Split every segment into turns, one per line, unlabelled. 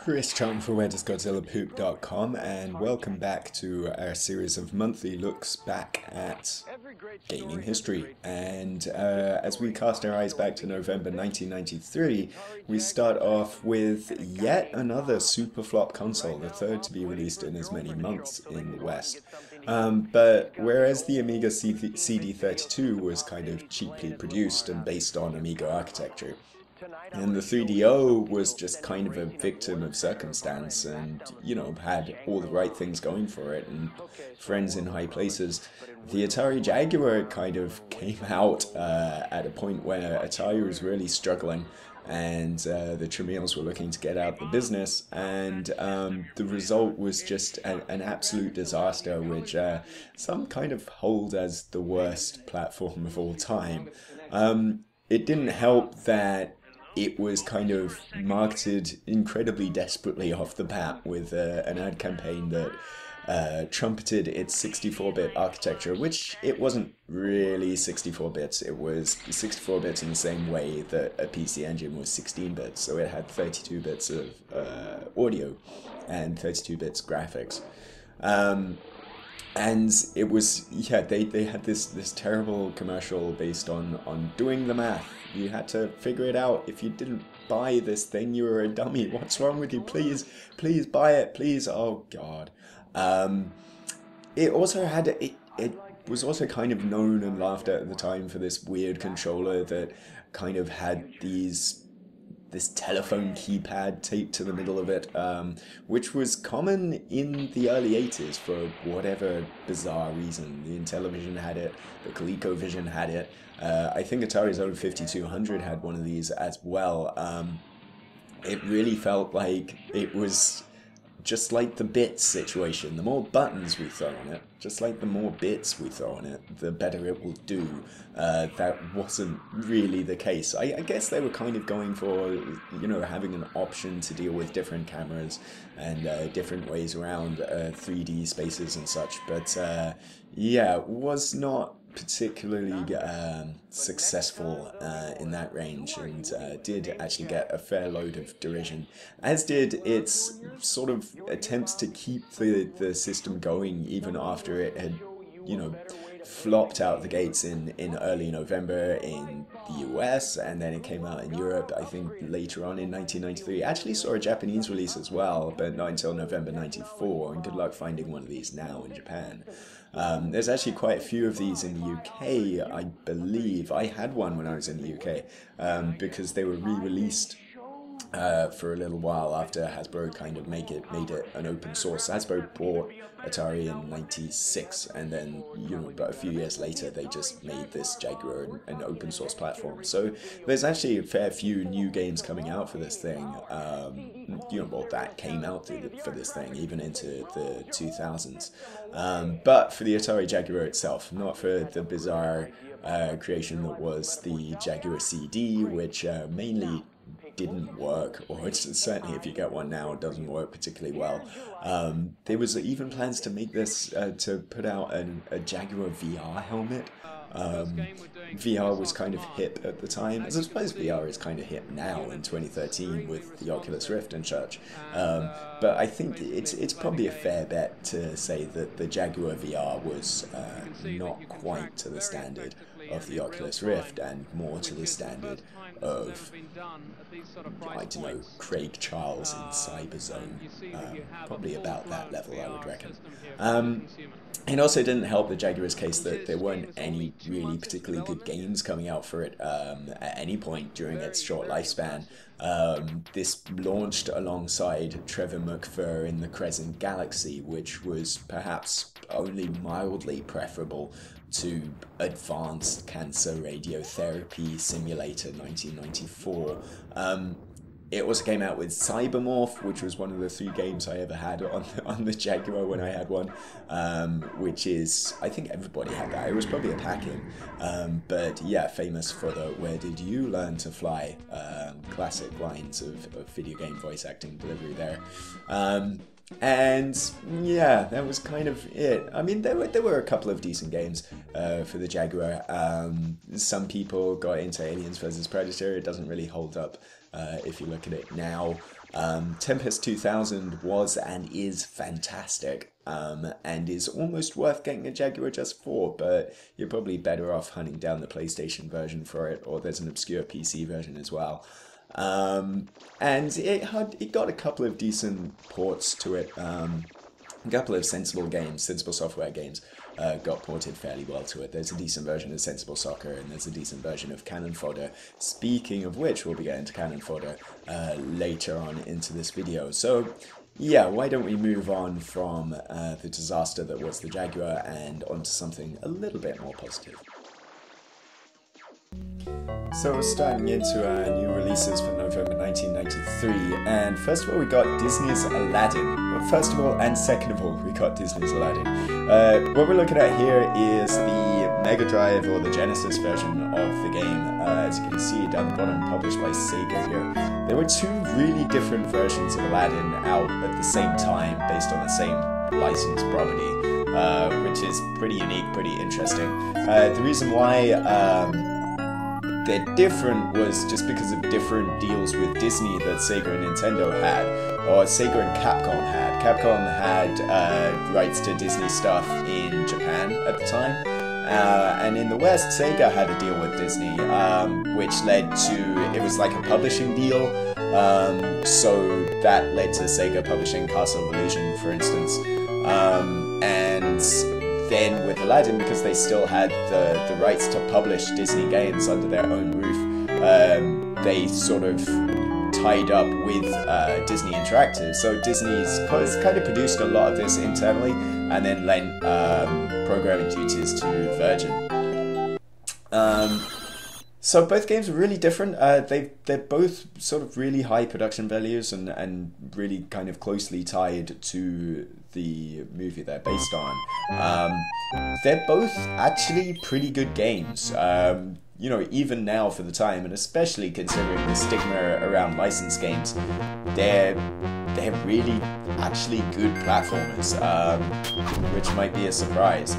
Chris Chung for WhereDoesGodzillaPoop.com, and welcome back to our series of monthly looks back at gaming history. And as we cast our eyes back to November 1993, we start off with yet another super flop console, the third to be released in as many months in the West. But whereas the Amiga CD32 was kind of cheaply produced and based on Amiga architecture, and the 3DO was just kind of a victim of circumstance and, had all the right things going for it and friends in high places. The Atari Jaguar kind of came out at a point where Atari was really struggling and the Tramiels were looking to get out of the business, and the result was just an absolute disaster, which some kind of hold as the worst platform of all time. It didn't help that it was kind of marketed incredibly desperately off the bat with an ad campaign that trumpeted its 64-bit architecture, which it wasn't really 64 bits. It was 64 bits in the same way that a PC Engine was 16 bits. So it had 32 bits of audio and 32 bits graphics. And it was, they had this terrible commercial based on doing the math. You had to figure it out. If you didn't buy this thing, you were a dummy. What's wrong with you? Please buy it, please. Oh, God. It also had, it was also kind of known and laughed at the time for this weird controller that kind of had this telephone keypad taped to the middle of it, which was common in the early 80s for whatever bizarre reason. The Intellivision had it, the ColecoVision had it, I think Atari's own 5200 had one of these as well. It really felt like it was just like the bits situation. The more buttons we throw on it, just like the more bits we throw on it, the better it will do. That wasn't really the case. I guess they were kind of going for, having an option to deal with different cameras and different ways around 3D spaces and such. But was not particularly successful in that range, and did actually get a fair load of derision, as did its sort of attempts to keep the system going even after it had, flopped out the gates in early November in the US, and then it came out in Europe, I think, later on in 1993. Actually saw a Japanese release as well, but not until November 94, and good luck finding one of these now in Japan. There's actually quite a few of these in the UK, I believe. I had one when I was in the UK, because they were re-released for a little while after Hasbro kind of made it an open source. Hasbro bought Atari in 96, and then about a few years later they just made this Jaguar an open source platform. So there's actually a fair few new games coming out for this thing. That came out for this thing even into the 2000s. But for the Atari Jaguar itself, not for the bizarre creation that was the Jaguar CD, which mainly didn't work, or certainly if you get one now, it doesn't work particularly well. There was even plans to make this, to put out a Jaguar VR helmet. VR was kind of hip at the time, as I suppose VR is kind of hip now in 2013 with the Oculus Rift and such. But I think it's probably a fair bet to say that the Jaguar VR was not quite to the standard of the Oculus Rift, and more to the standard of, I don't know, Craig Charles in Cyberzone. Probably about that level, I would reckon. It also didn't help the Jaguar's case that there weren't any really particularly good games coming out for it at any point during its short lifespan. This launched alongside Trevor McFur in the Crescent Galaxy, which was perhaps only mildly preferable to Advanced Cancer Radiotherapy Simulator 1994. It also came out with Cybermorph, which was one of the 3 games I ever had on the Jaguar when I had one, which is, I think everybody had that. It was probably a pack-in, but yeah, famous for the "Where did you learn to fly?" Classic lines of video game voice acting delivery there. And yeah, that was kind of it. I mean, there were a couple of decent games for the Jaguar. Some people got into Aliens vs Predator. It doesn't really hold up if you look at it now. Tempest 2000 was and is fantastic, and is almost worth getting a Jaguar just for, but you're probably better off hunting down the PlayStation version for it, or there's an obscure PC version as well. And it got a couple of decent ports to it. A couple of Sensible Software games got ported fairly well to it. There's a decent version of Sensible Soccer, and there's a decent version of Cannon Fodder. Speaking of which, we'll be getting to Cannon Fodder later on into this video. So, yeah, why don't we move on from the disaster that was the Jaguar and onto something a little bit more positive. So we're starting into new releases for November 1993, and first of all we got Disney's Aladdin. Well, first of all and second of all we got Disney's Aladdin. What we're looking at here is the Mega Drive or the Genesis version of the game. As you can see down the bottom, published by Sega here. There were two really different versions of Aladdin out at the same time, based on the same licensed property, which is pretty unique, pretty interesting. The reason why they're different was just because of different deals with Disney that Sega and Nintendo had, or Sega and Capcom had. Capcom had rights to Disney stuff in Japan at the time, and in the West, Sega had a deal with Disney, which led to, it was like a publishing deal, so that led to Sega publishing Castle of Illusion, for instance, and then with Aladdin, because they still had the rights to publish Disney games under their own roof, they sort of tied up with Disney Interactive. So Disney's kind of produced a lot of this internally and then lent programming duties to Virgin. So both games are really different. They're both sort of really high production values and really kind of closely tied to the movie they're based on. They're both actually pretty good games. You know, even now for the time, and especially considering the stigma around licensed games, they're really actually good platformers, which might be a surprise.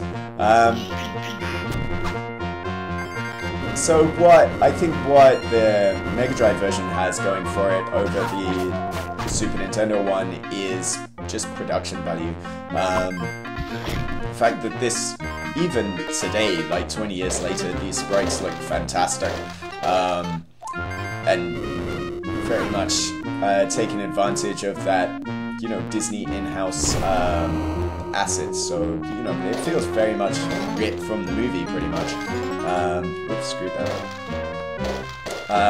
So what the Mega Drive version has going for it over the Super Nintendo one is just production value. The fact that this, even today, like 20 years later, these sprites look fantastic, and very much taking advantage of that, you know, Disney in-house assets. So, you know, it feels very much ripped from the movie, pretty much. Oops, screwed that up.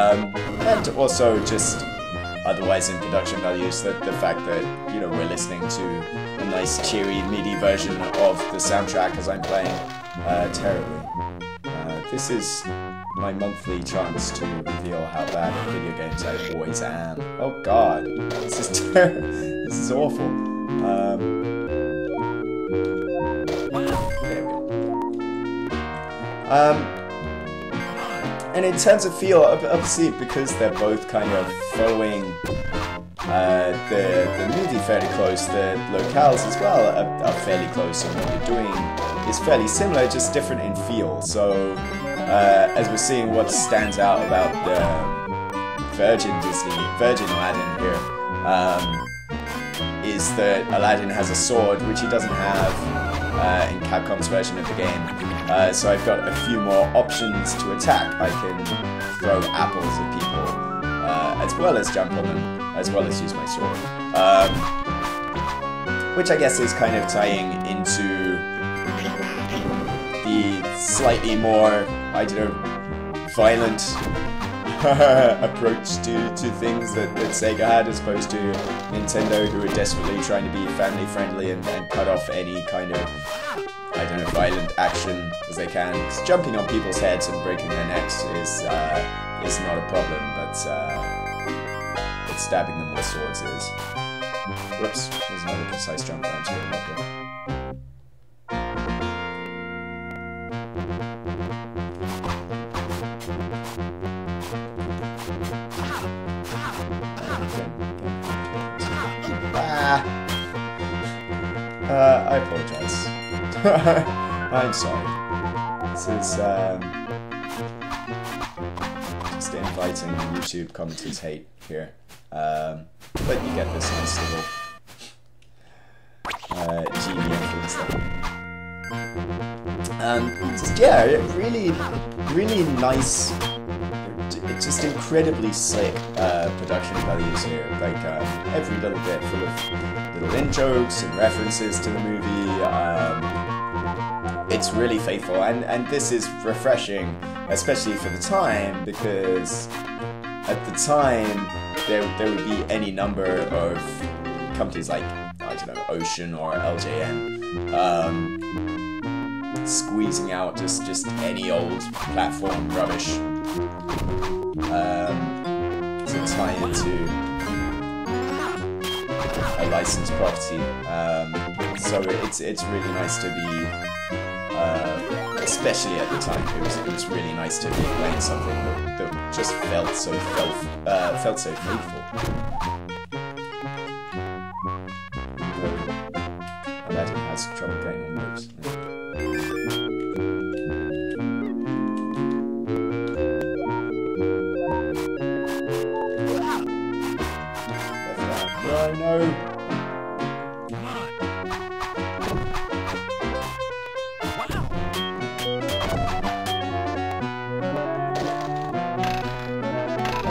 And also just otherwise in production values, the fact that, you know, we're listening to a nice cheery MIDI version of the soundtrack as I'm playing terribly. This is my monthly chance to reveal how bad at video games I always am. Oh god, this is terrible. This is awful. There we go. And in terms of feel, obviously because they're both kind of following the movie fairly close, the locales as well are fairly close, and what you're doing is fairly similar, just different in feel. So as we're seeing, what stands out about the Virgin Aladdin here is that Aladdin has a sword, which he doesn't have in Capcom's version of the game. So I've got a few more options to attack. I can throw apples at people, as well as jump on them, as well as use my sword. Which I guess is kind of tying into the slightly more, I don't know, violent approach to things that Sega had, as opposed to Nintendo, who are desperately trying to be family friendly and cut off any kind of, I don't know, violent action as they can. Because jumping on people's heads and breaking their necks is not a problem, but stabbing them with swords is. Whoops, there's another precise jump that I'm screwing up here. I apologize. I'm sorry. This is just inviting YouTube commenters' hate here. But you get this nice little genie influence there. Just, yeah, really, really nice, just incredibly slick production values here. Like every little bit full of little in-jokes and references to the movie. It's really faithful, and this is refreshing, especially for the time, because at the time there would be any number of companies like, I don't know, Ocean or LJN squeezing out just any old platform rubbish to tie into a licensed property. So it's really nice to be, especially at the time, it was really nice to be playing something that just felt so faithful. Aladdin has trouble getting on moves. Oh no!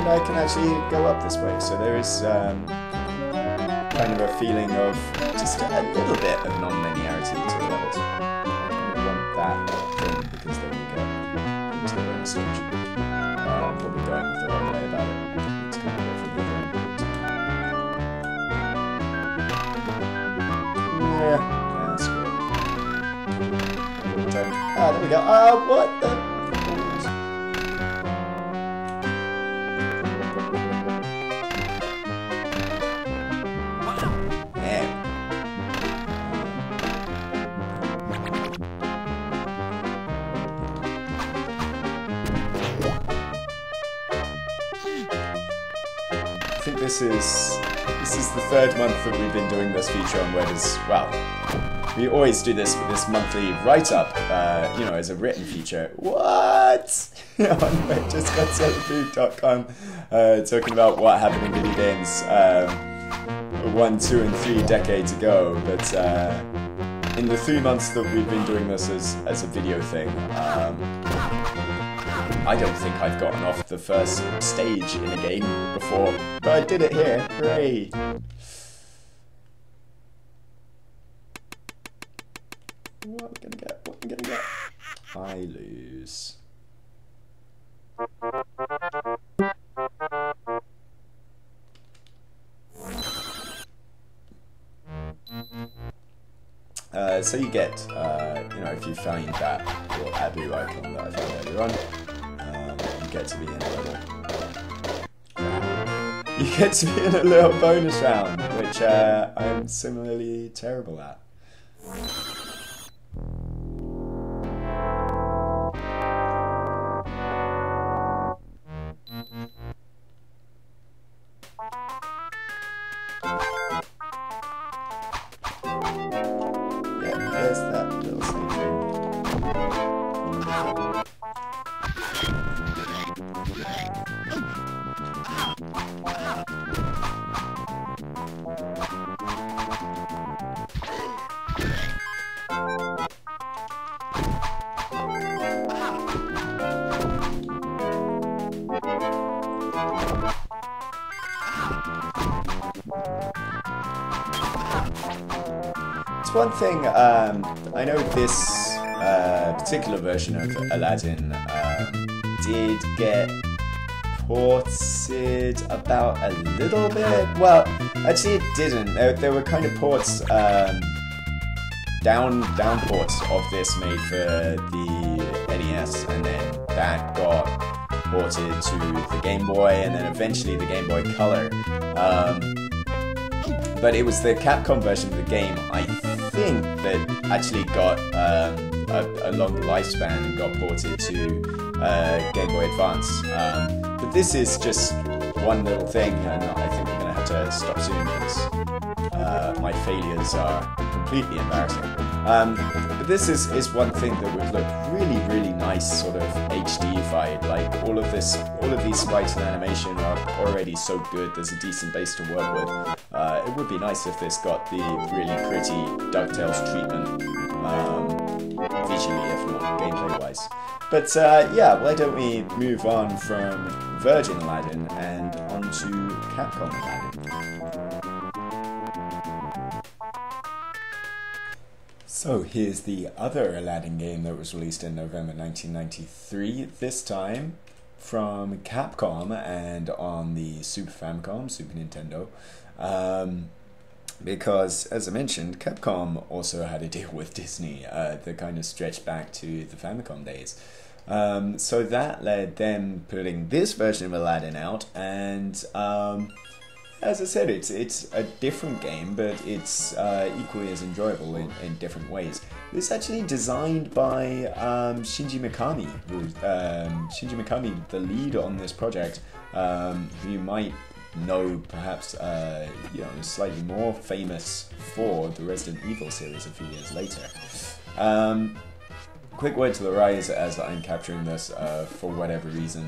I can actually go up this way, so there is kind of a feeling of just a little bit of non-linearity to the levels. I don't want that thing because then we get into the bonus stage. Probably going the wrong way about it. It's kind of from the other end. Yeah, that's good. Ah, there we go. What the? I think this is the third month that we've been doing this feature on Word as well. We always do this monthly write-up, you know, as a written feature. What? On justgotsellerfood.com, talking about what happened in video games 1, 2, and 3 decades ago. But in the 3 months that we've been doing this as a video thing, I don't think I've gotten off the first stage in a game before, but I did it here. Hooray! What am I gonna get? What am I gonna get? I lose. So you get, you know, if you find that little Abu icon that I found earlier on, you get to be in a little... You get to be in a little bonus round, which I'm similarly terrible at. Yeah, there's that little thing. It's one thing, I know this particular version of Aladdin did get ported about a little bit. Well, actually it didn't. There were kind of ports, down ports of this made for the NES, and then that got ported to the Game Boy, and then eventually the Game Boy Color. But it was the Capcom version of the game, I think, that actually got a long lifespan and got ported to Game Boy Advance. But this is just one little thing, and I think we're going to have to stop soon because my failures are completely embarrassing. But this is one thing that would look really, really nice nice sort of HD-fied. Like all of these sprites and animation are already so good. There's a decent base to work with. It would be nice if this got the really pretty DuckTales treatment, visually, if not gameplay-wise. But yeah, why don't we move on from Virgin Aladdin and onto Capcom Aladdin. So here's the other Aladdin game that was released in November 1993, this time from Capcom and on the Super Famicom, Super Nintendo. Because, as I mentioned, Capcom also had a deal with Disney that kind of stretched back to the Famicom days. So that led them putting this version of Aladdin out, and as I said, it's a different game, but it's equally as enjoyable in different ways. It's actually designed by Shinji Mikami, Shinji Mikami, the lead on this project, who you might know perhaps slightly more famous for the Resident Evil series a few years later. Quick word to the rise as I'm capturing this, for whatever reason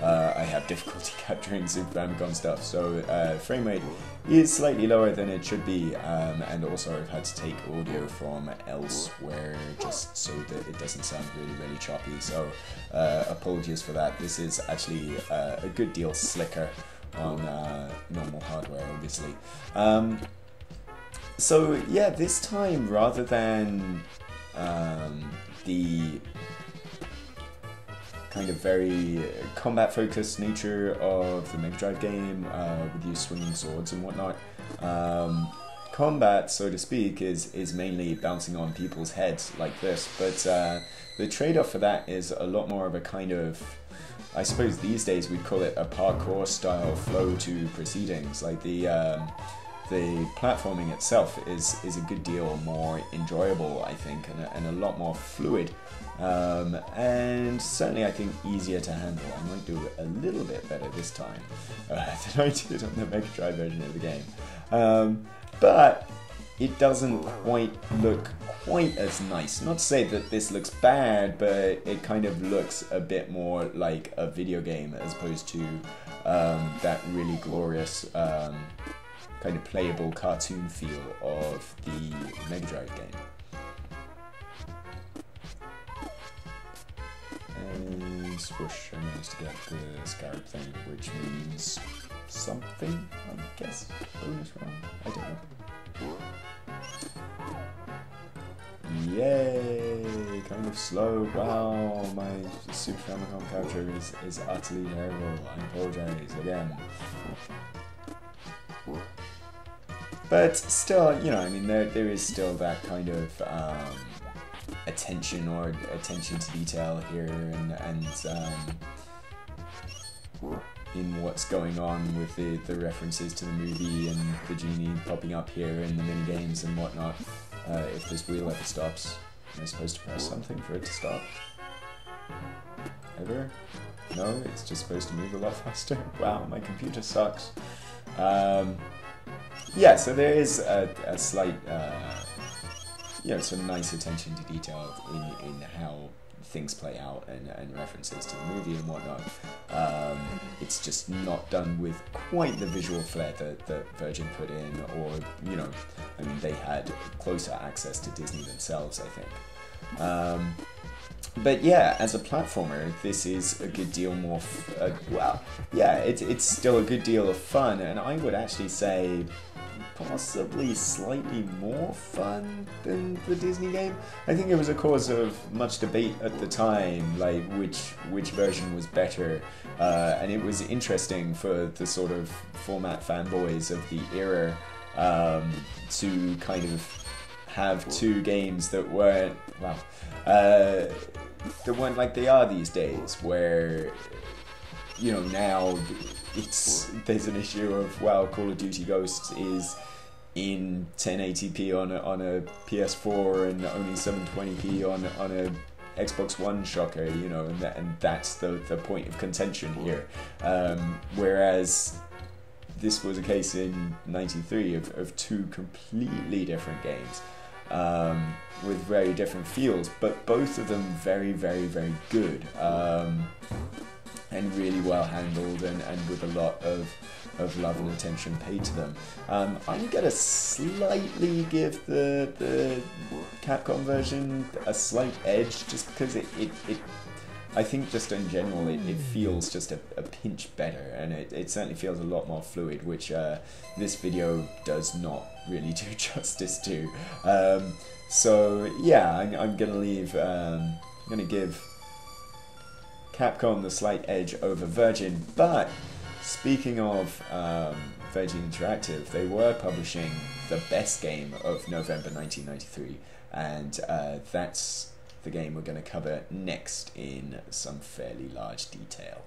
I have difficulty capturing Super Famicom stuff, so frame rate is slightly lower than it should be, and also I've had to take audio from elsewhere just so that it doesn't sound really choppy, so apologies for that. This is actually a good deal slicker on normal hardware, obviously. So yeah, this time, rather than the kind of very combat-focused nature of the Mega Drive game, with you swinging swords and whatnot, combat, so to speak, is mainly bouncing on people's heads like this, but the trade-off for that is a lot more of a kind of, I suppose these days we'd call it a parkour style flow to proceedings. Like the platforming itself is a good deal more enjoyable, I think, and a lot more fluid, and certainly I think easier to handle. I might do a little bit better this time than I did on the Mega Drive version of the game, but it doesn't quite look quite as nice. Not to say that this looks bad, but it kind of looks a bit more like a video game as opposed to that really glorious kind of playable cartoon feel of the Mega Drive game. And swoosh, I managed to get the scarab thing, which means something, I guess. Bonus round? I don't know. Yay! Kind of slow. Wow, my Super Famicom capture is utterly terrible. I apologize again. But still, you know, I mean, there is still that kind of attention to detail here, and in what's going on with the references to the movie and the genie popping up here in the mini games and whatnot. If this wheel ever stops, am I supposed to press something for it to stop? Ever? No, it's just supposed to move a lot faster. Wow, my computer sucks. Yeah, so there is a slight, some nice attention to detail in how things play out and references to the movie and whatnot. It's just not done with quite the visual flair that Virgin put in, or, you know, I mean, they had closer access to Disney themselves, I think. But yeah, as a platformer, this is a good deal more, well, yeah, it's still a good deal of fun, and I would actually say possibly slightly more fun than the Disney game. I think it was a cause of much debate at the time, like which version was better, and it was interesting for the sort of format fanboys of the era to kind of have two games that weren't, well, that weren't like they are these days, where, you know, now there's an issue of, well, Call of Duty Ghosts is in 1080p on a PS4 and only 720p on a Xbox One, shocker, you know, and that's the point of contention here. Whereas this was a case in '93 of two completely different games. with very different feels, but both of them very, very, very good, and really well handled, and with a lot of love and attention paid to them. I'm gonna slightly give the Capcom version a slight edge, just because it I think just in general it feels just a pinch better, and it certainly feels a lot more fluid, which this video does not really do justice to. So yeah, I'm gonna leave. I'm gonna give Capcom the slight edge over Virgin. But speaking of Virgin Interactive, they were publishing the best game of November 1993, and that's the game we're going to cover next in some fairly large detail.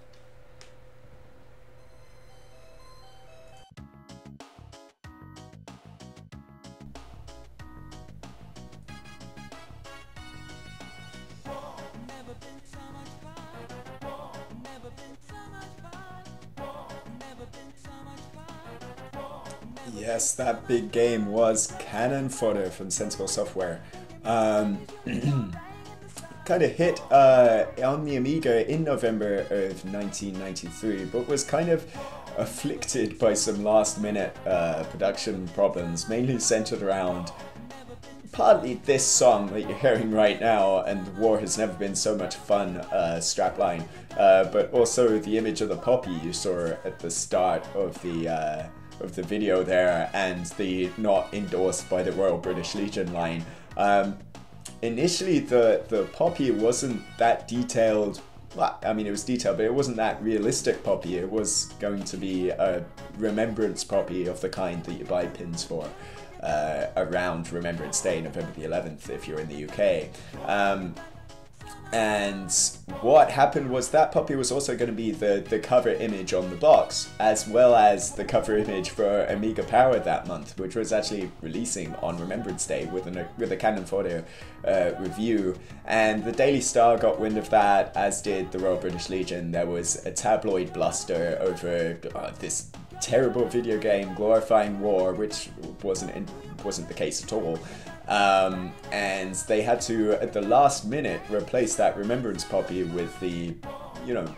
Yes, that big game was Cannon Fodder from Sensible Software. Kind of hit on the Amiga in November of 1993, but was kind of afflicted by some last-minute production problems, mainly centered around partly this song that you're hearing right now, and "War Has Never Been So Much Fun" strapline, but also the image of the poppy you saw at the start of the video there, and the "not endorsed by the Royal British Legion" line. Initially, the poppy wasn't that detailed. Well, I mean, it was detailed, but it wasn't that realistic poppy. It was going to be a remembrance poppy of the kind that you buy pins for around Remembrance Day, November the 11th, if you're in the UK. And what happened was that puppy was also going to be the cover image on the box, as well as the cover image for Amiga Power that month, which was actually releasing on Remembrance Day with a Cannon Fodder review. And the Daily Star got wind of that, as did the Royal British Legion. There was a tabloid bluster over this terrible video game glorifying war, which wasn't the case at all. And they had to, at the last minute, replace that Remembrance poppy with the,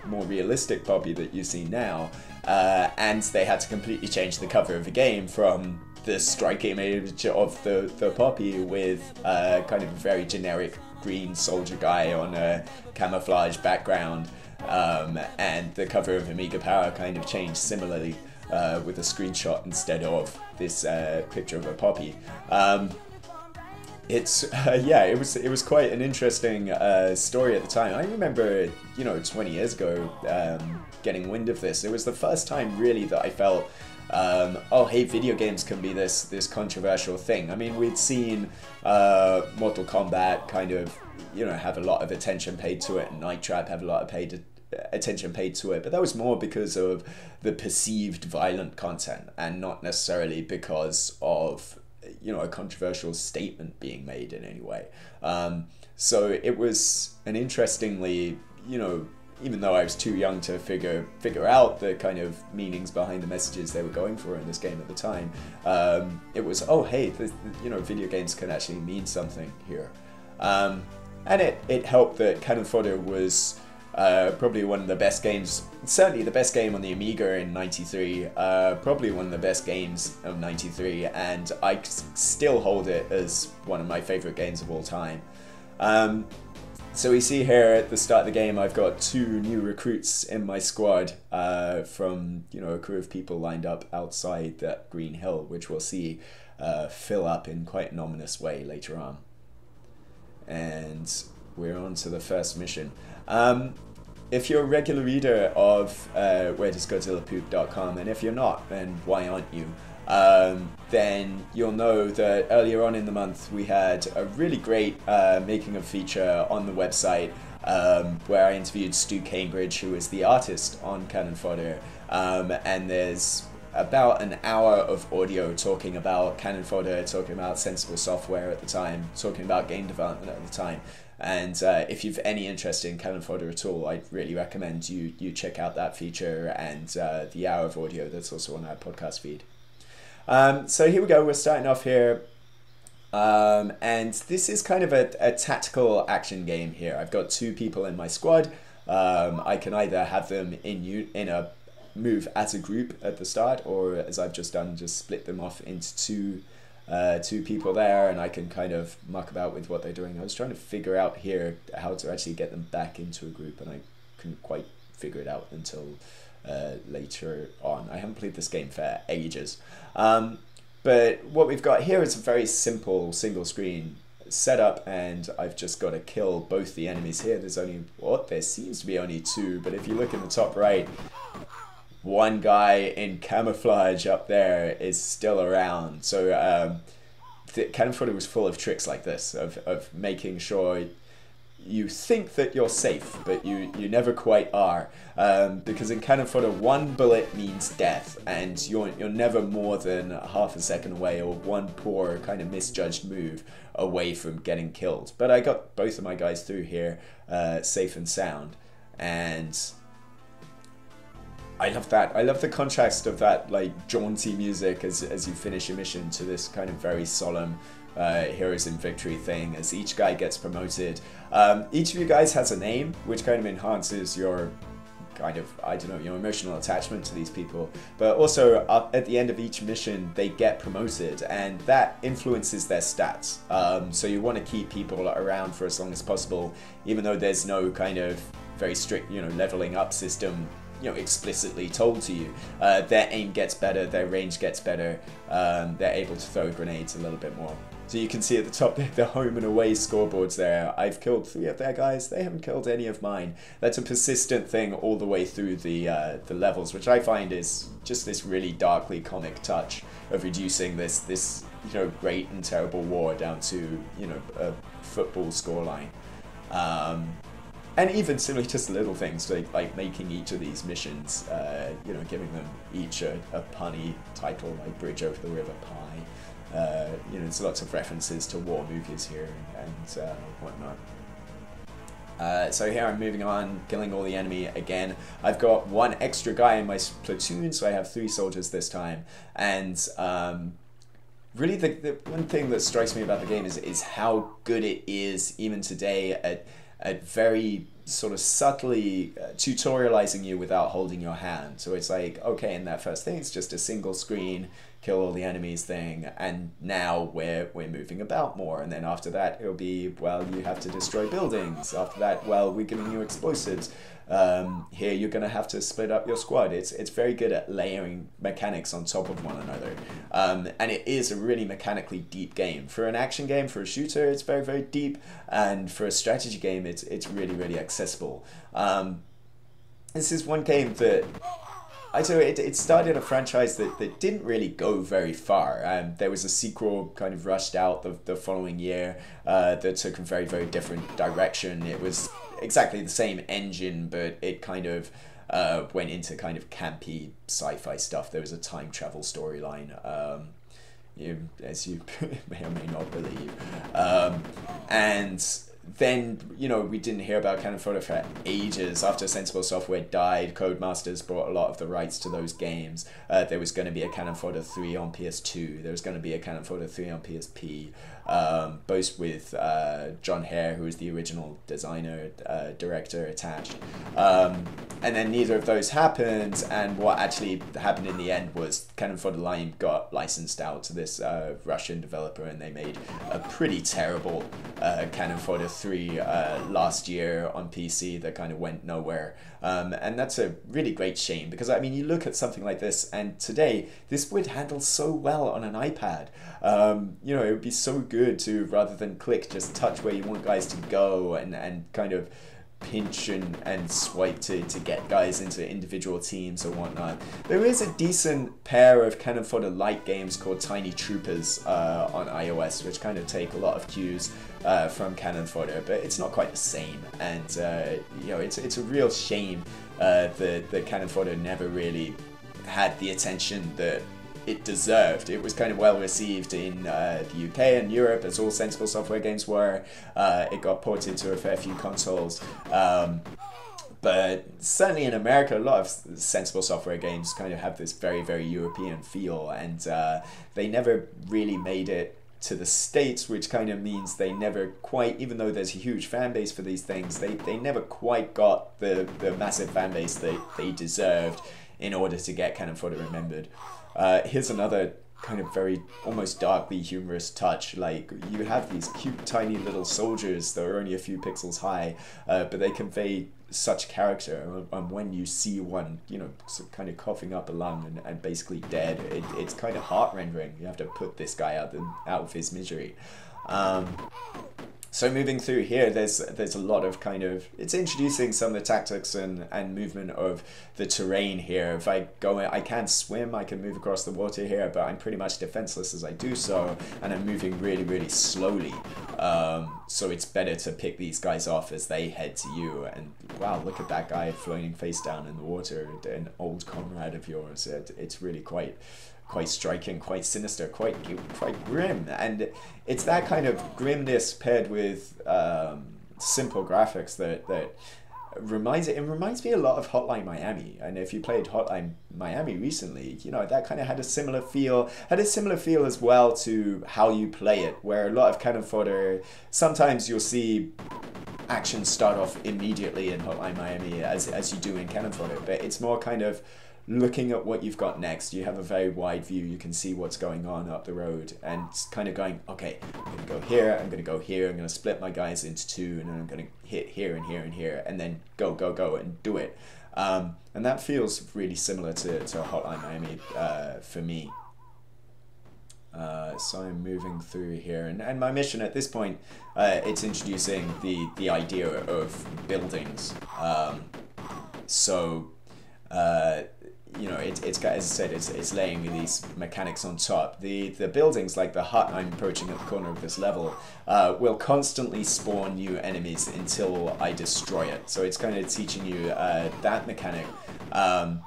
more realistic poppy that you see now. And they had to completely change the cover of the game from the striking image of the poppy with kind of a very generic green soldier guy on a camouflage background. And the cover of Amiga Power kind of changed similarly, with a screenshot instead of this picture of a poppy. It was quite an interesting story at the time. I remember, 20 years ago, getting wind of this. It was the first time really that I felt, oh hey, video games can be this controversial thing. I mean, we'd seen Mortal Kombat kind of, have a lot of attention paid to it, and Night Trap have a lot of attention paid to it, but that was more because of the perceived violent content, and not necessarily because of a controversial statement being made in any way. So it was an interestingly, even though I was too young to figure out the kind of meanings behind the messages they were going for in this game at the time, it was, oh hey, video games can actually mean something here. And it helped that Cannon Fodder was probably one of the best games, certainly the best game on the Amiga in 93, probably one of the best games of 93, and I still hold it as one of my favourite games of all time. So we see here at the start of the game, I've got 2 new recruits in my squad from a crew of people lined up outside that green hill, which we'll see fill up in quite an ominous way later on. And we're on to the first mission. If you're a regular reader of wheredoesgodzillapoop.com, and if you're not, then why aren't you? Then you'll know that earlier on in the month we had a really great making of feature on the website where I interviewed Stu Cambridge, who is the artist on Cannon Fodder, and there's about an hour of audio talking about Cannon Fodder, talking about Sensible Software at the time, talking about game development at the time. And if you've any interest in Cannon Fodder at all, I'd really recommend you check out that feature and the hour of audio that's also on our podcast feed. So here we go, we're starting off here. And this is kind of a tactical action game here. I've got 2 people in my squad. I can either have them in a move as a group at the start, or as I've just done, just split them off into two people there, and I can kind of muck about with what they're doing. I was trying to figure out here how to actually get them back into a group, and I couldn't quite figure it out until later on. I haven't played this game for ages. But what we've got here is a very simple single screen setup, and I've just got to kill both the enemies here. There's only, what? There seems to be only 2, but if you look in the top right, one guy in camouflage up there is still around. So Cannon Fodder was full of tricks like this, of making sure you think that you're safe, but you never quite are. Because in Cannon Fodder, 1 bullet means death, and you're never more than half a second away, or 1 poor kind of misjudged move away from getting killed. But I got both of my guys through here safe and sound, and I love that. I love the contrast of that like jaunty music as you finish your mission to this kind of very solemn Heroes in Victory thing as each guy gets promoted. Each of you guys has a name, which kind of enhances your kind of, I don't know, your emotional attachment to these people. But also at the end of each mission, they get promoted, and that influences their stats. So you want to keep people around for as long as possible, even though there's no kind of very strict, leveling up system explicitly told to you. Their aim gets better, their range gets better, they're able to throw grenades a little bit more. So you can see at the top the home and away scoreboards there. I've killed 3 of their guys, they haven't killed any of mine. That's a persistent thing all the way through the levels, which I find is just this really darkly comic touch of reducing this great and terrible war down to a football scoreline. And even simply just little things like making each of these missions, giving them each a punny title like Bridge Over the River Pie. There's lots of references to war movies here and whatnot. So here I'm moving on, killing all the enemy again. I've got 1 extra guy in my platoon, so I have 3 soldiers this time. And really the one thing that strikes me about the game is how good it is even today at very sort of subtly tutorializing you without holding your hand. So it's like, okay, in that first thing, it's just a single screen, kill all the enemies thing, and now we're moving about more. And then after that, it'll be, well, you have to destroy buildings. After that, well, we're giving you explosives. Here you're going to have to split up your squad. It's very good at layering mechanics on top of one another. And it is a really mechanically deep game. For an action game, for a shooter, it's very, very deep. And for a strategy game, it's really, really accessible. This is one game that, it started a franchise that didn't really go very far. There was a sequel kind of rushed out the following year that took a very, very different direction. It was exactly the same engine, but it kind of went into kind of campy sci-fi stuff. There was a time travel storyline, as you may or may not believe. And then, we didn't hear about Cannon Fodder for ages. After Sensible Software died, Codemasters bought a lot of the rights to those games. There was going to be a Cannon Fodder 3 on PS2. There was going to be a Cannon Fodder 3 on PSP. Both with John Hare, who was the original designer, director, attached. And then neither of those happened, and what actually happened in the end was Cannon Fodder Line got licensed out to this Russian developer, and they made a pretty terrible Cannon Fodder 3 last year on PC that kind of went nowhere. And that's a really great shame, because I mean, you look at something like this, and today this would handle so well on an iPad. It would be so good to, rather than click, just touch where you want guys to go and kind of pinch and swipe to get guys into individual teams or whatnot. There is a decent pair of Cannon Fodder light games called Tiny Troopers on iOS, which kind of take a lot of cues from Cannon Fodder, but it's not quite the same. And it's a real shame that Cannon Fodder never really had the attention that it deserved. It was kind of well received in the UK and Europe, as all Sensible Software games were. It got ported to a fair few consoles. But certainly in America, a lot of Sensible Software games kind of have this very, very European feel, and they never really made it to the States, which kind of means they never quite, even though there's a huge fan base for these things, they never quite got the massive fan base they deserved in order to get Cannon Fodder remembered. Here's another kind of very almost darkly humorous touch. Like, you have these cute tiny little soldiers that are only a few pixels high, but they convey such character, and when you see one, you know, kind of coughing up a lung and basically dead, it's kind of heart-rendering. You have to put this guy out of his misery. So moving through here, there's a lot of kind of, it's introducing some of the tactics and movement of the terrain here. If I go in, I can swim, I can move across the water here, but I'm pretty much defenseless as I do so, and I'm moving really, really slowly. So it's better to pick these guys off as they head to you. And wow, look at that guy floating face down in the water, an old comrade of yours. It's really quite striking, quite sinister, quite grim, and it's that kind of grimness paired with simple graphics that reminds me a lot of Hotline Miami. And if you played Hotline Miami recently, you know, that kind of had a similar feel as well to how you play it, where a lot of Cannon Fodder, sometimes you'll see action start off immediately in Hotline Miami as you do in Cannon Fodder, but it's more kind of looking at what you've got next. You have a very wide view, you can see what's going on up the road, and kind of going, okay, I'm going to go here, I'm going to go here, I'm going to split my guys into two, and then I'm going to hit here and here and here, and then go and do it. And that feels really similar to Hotline Miami for me. So I'm moving through here, and my mission at this point, it's introducing the idea of buildings. You know, it's got, as I said, it's laying these mechanics on top. The buildings, like the hut I'm approaching at the corner of this level, will constantly spawn new enemies until I destroy it. So it's kind of teaching you that mechanic. And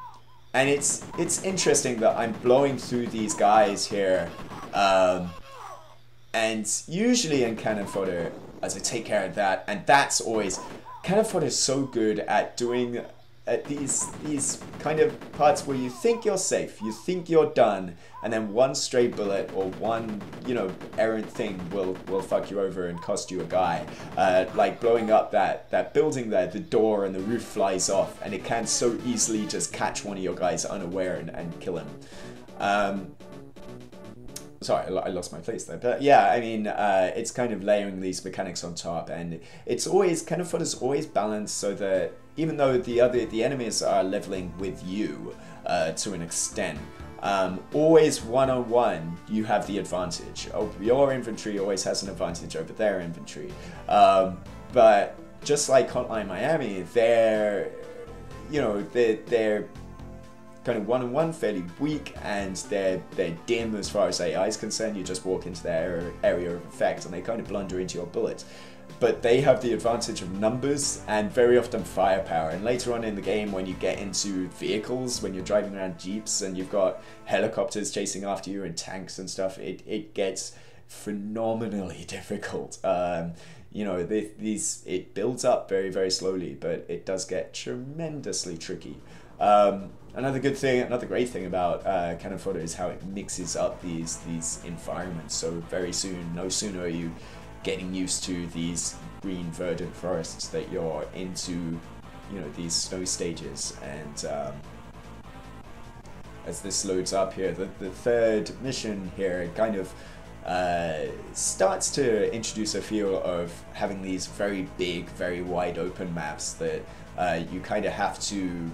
it's interesting that I'm blowing through these guys here, and usually in Cannon Fodder, as I take care of that, and that's always, Cannon Fodder is so good at doing these kind of parts where you think you're safe, you think you're done, and then one stray bullet or one, you know, errant thing will fuck you over and cost you a guy. Like blowing up that building there, the door and the roof flies off, and it can so easily just catch one of your guys unaware and kill him. Sorry, I lost my place there, but yeah, I mean, it's kind of layering these mechanics on top, and it's always, Cannon Fodder is always balanced so that even though the enemies are leveling with you to an extent, always one-on-one you have the advantage. Your infantry always has an advantage over their infantry, but just like Hotline Miami, they're kind of one-on-one fairly weak, and they're dim as far as AI is concerned. You just walk into their area of effect and they kind of blunder into your bullets. But they have the advantage of numbers and very often firepower. And later on in the game, when you get into vehicles, when you're driving around jeeps and you've got helicopters chasing after you and tanks and stuff, it gets phenomenally difficult. You know, it builds up very, very slowly, but it does get tremendously tricky. Another great thing about Cannon Fodder is how it mixes up these environments. So very soon, no sooner are you getting used to these green verdant forests that you're into, you know, these snow stages. And as this loads up here, the third mission here kind of starts to introduce a feel of having these very big, very wide open maps that you kind of have to,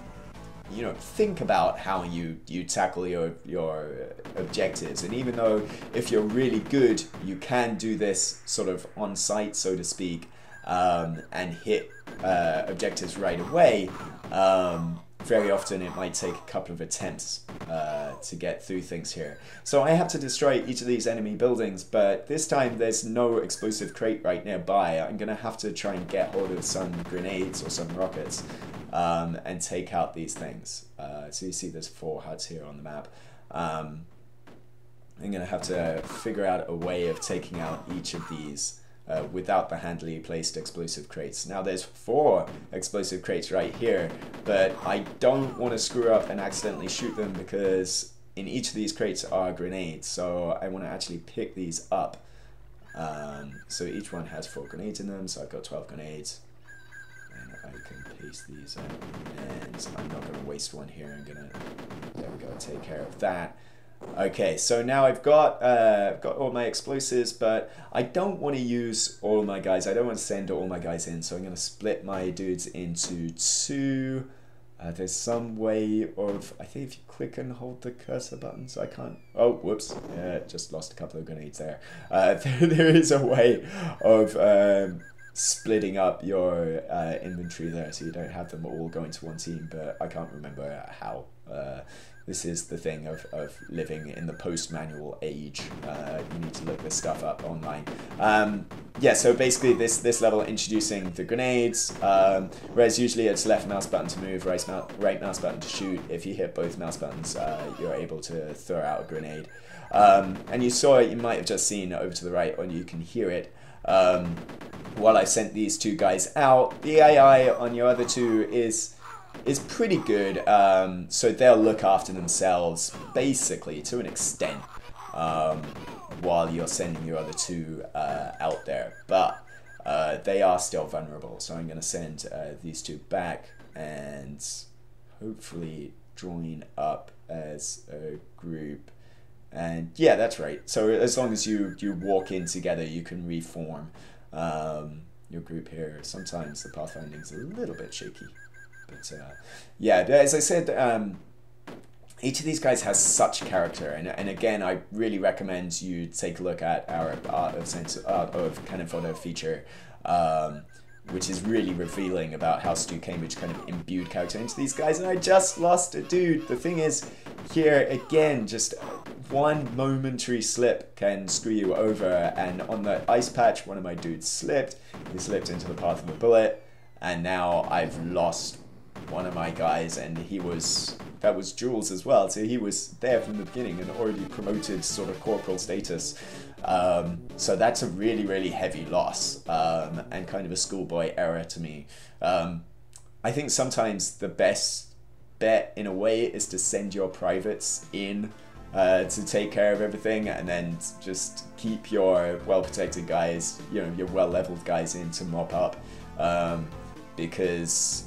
you know, think about how you tackle your objectives. And even though if you're really good, you can do this sort of on site, so to speak, and hit objectives right away, very often it might take a couple of attempts to get through things here. So I have to destroy each of these enemy buildings, but this time there's no explosive crate right nearby. I'm gonna have to try and get hold of some grenades or some rockets and take out these things. So you see there's 4 huts here on the map. I'm gonna have to figure out a way of taking out each of these without the handily placed explosive crates. Now there's 4 explosive crates right here, but I don't want to screw up and accidentally shoot them because in each of these crates are grenades, so I want to actually pick these up So each one has 4 grenades in them, so I've got 12 grenades. And I can paste these up, and I'm not going to waste one here. I'm going to, there we go, take care of that. Okay, so now I've got all my explosives, but I don't want to use all my guys. I don't want to send all my guys in, so I'm going to split my dudes into 2. There's some way of, I think if you click and hold the cursor buttons, I can't, oh, whoops, just lost a couple of grenades there. There is a way of splitting up your inventory there, so you don't have them all going to one team, but I can't remember how. This is the thing of living in the post-manual age. You need to look this stuff up online. Yeah, so basically this level introducing the grenades, whereas usually it's left mouse button to move, right mouse button to shoot. If you hit both mouse buttons, you're able to throw out a grenade. And you saw it, you might have just seen over to the right, or you can hear it. While I sent these 2 guys out, the AI on your other 2 is pretty good, so they'll look after themselves basically to an extent while you're sending your other 2 out there, but they are still vulnerable. So I'm going to send these 2 back and hopefully join up as a group. And yeah, that's right. So as long as you walk in together, you can reform your group here. Sometimes the pathfinding's a little bit shaky. But yeah, as I said, each of these guys has such character, and again, I really recommend you take a look at our Art of Cannon Fodder feature, which is really revealing about how Stu Cambridge kind of imbued character into these guys. And I just lost a dude. The thing is, here again, just one momentary slip can screw you over, and on the ice patch, one of my dudes slipped. He slipped into the path of a bullet, and now I've lost one of my guys, and that was Jules as well, so he was there from the beginning and already promoted sort of corporal status. So that's a really, really heavy loss, and kind of a schoolboy error to me. I think sometimes the best bet in a way is to send your privates in to take care of everything, and then just keep your well-protected guys, your well-leveled guys in to mop up, because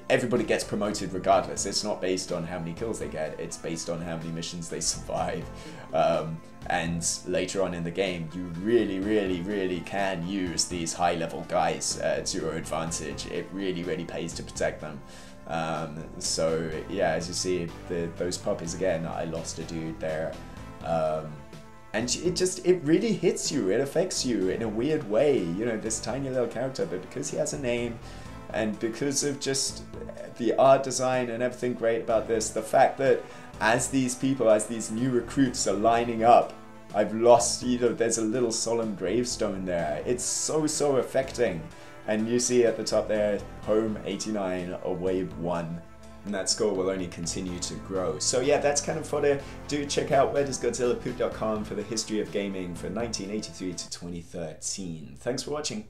everybody gets promoted regardless. It's not based on how many kills they get, it's based on how many missions they survive. And later on in the game, you really, really, really can use these high-level guys to your advantage. It really, really pays to protect them. So yeah, as you see, those puppies again, I lost a dude there. And it really hits you, it affects you in a weird way, this tiny little character, but because he has a name, and because of just the art design and everything great about this, the fact that as these new recruits are lining up, I've lost, there's a little solemn gravestone there. It's so affecting. And you see at the top there, home 89, away 1. And that score will only continue to grow. So yeah, that's Cannon Fodder. Do check out wheredoesgodzillapoop.com for the history of gaming for 1983 to 2013. Thanks for watching.